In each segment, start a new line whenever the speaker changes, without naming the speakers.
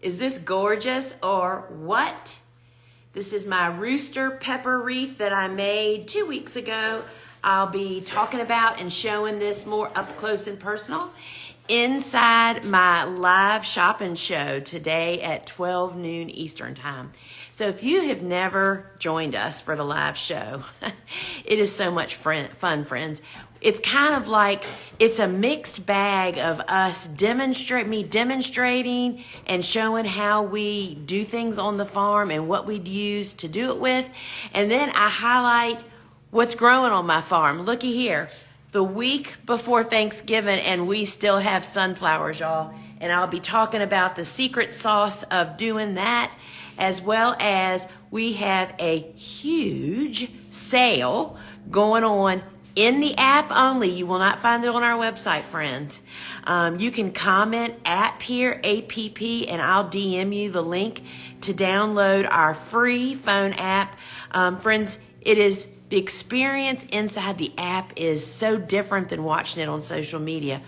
Is this gorgeous or what? This is my rooster pepper wreath that I made 2 weeks ago. I'll be talking about and showing this more up close and personal inside my live shopping show today at 12 noon Eastern time. So if you have never joined us for the live show, it is so much fun, friends. It's kind of like, it's a mixed bag of us demonstrating and showing how we do things on the farm and what we'd use to do it with. And then I highlight what's growing on my farm. Looky here, the week before Thanksgiving, and we still have sunflowers, y'all. And I'll be talking about the secret sauce of doing that, as well as we have a huge sale going on in the app only. You will not find it on our website, friends. You can comment at Peer APP and I'll DM you the link to download our free phone app. Friends, it is the experience inside the app is so different than watching it on social media.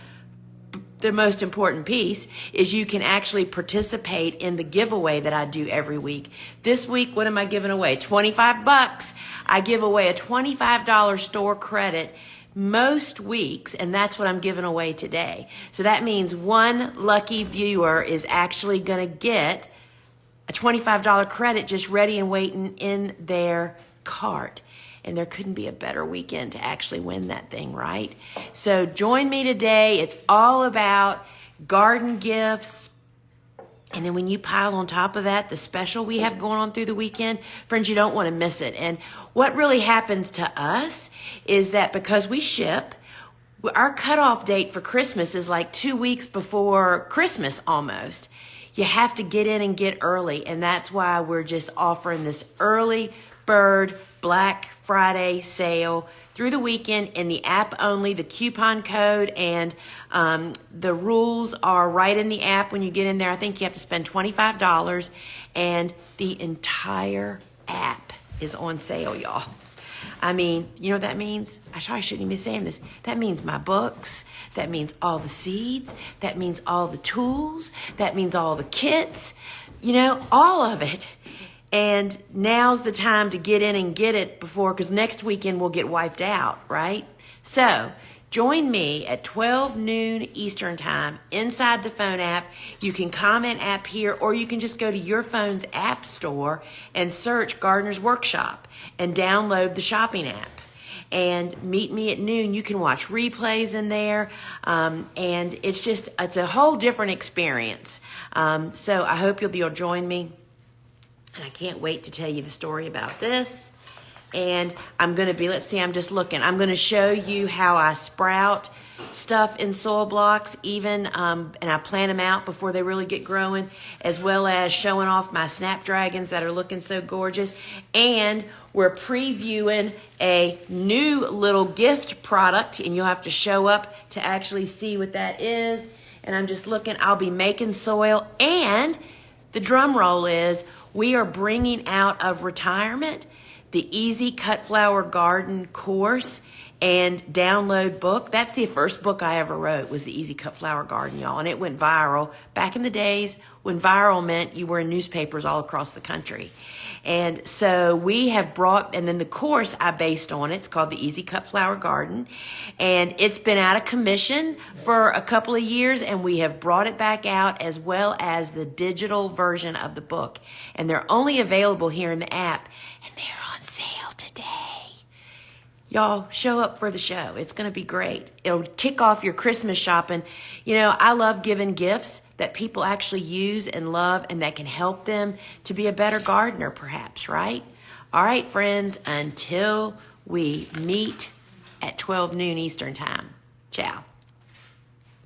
The most important piece is you can actually participate in the giveaway that I do every week. This week, what am I giving away? $25. I give away a $25 store credit most weeks, and that's what I'm giving away today. So that means one lucky viewer is actually going to get a $25 credit just ready and waiting in their cart. And there couldn't be a better weekend to actually win that thing, right? So join me today. It's all about garden gifts. And then when you pile on top of that, the special we have going on through the weekend, friends, you don't want to miss it. And what really happens to us is that because we ship, our cutoff date for Christmas is like 2 weeks before Christmas almost. You have to get in and get early. And that's why we're just offering this early bird Black Friday sale through the weekend in the app only. The coupon code and the rules are right in the app when you get in there. I think you have to spend $25 and the entire app is on sale, y'all. I mean, you know what that means? I probably shouldn't even be saying this. That means my books. That means all the seeds. That means all the tools. That means all the kits. You know, all of it. And now's the time to get in and get it before, because next weekend we'll get wiped out, right? So join me at 12 noon Eastern time inside the phone app. You can comment app here, or you can just go to your phone's app store and search Gardener's Workshop and download the shopping app. And meet me at noon. You can watch replays in there. And it's a whole different experience. So I hope you'll join me. And I can't wait to tell you the story about this. And I'm going to be, I'm just looking. I'm going to show you how I sprout stuff in soil blocks even, and I plant them out before they really get growing, as well as showing off my snapdragons that are looking so gorgeous. And we're previewing a new little gift product, and you'll have to show up to actually see what that is. And I'm just looking. I'll be making soil, and the drum roll is we are bringing out of retirement the Easy Cut Flower Garden course and download book. That's the first book I ever wrote, was the Easy Cut Flower Garden, y'all. And it went viral back in the days when viral meant you were in newspapers all across the country. And so we have brought, and then the course I based on, it's called the Easy Cut Flower Garden. And it's been out of commission for a couple of years, and we have brought it back out, as well as the digital version of the book. And they're only available here in the app, and they're on sale today. Y'all, show up for the show. It's going to be great. It'll kick off your Christmas shopping. You know, I love giving gifts that people actually use and love, and that can help them to be a better gardener, perhaps, right? All right, friends, until we meet at 12 noon Eastern time. Ciao.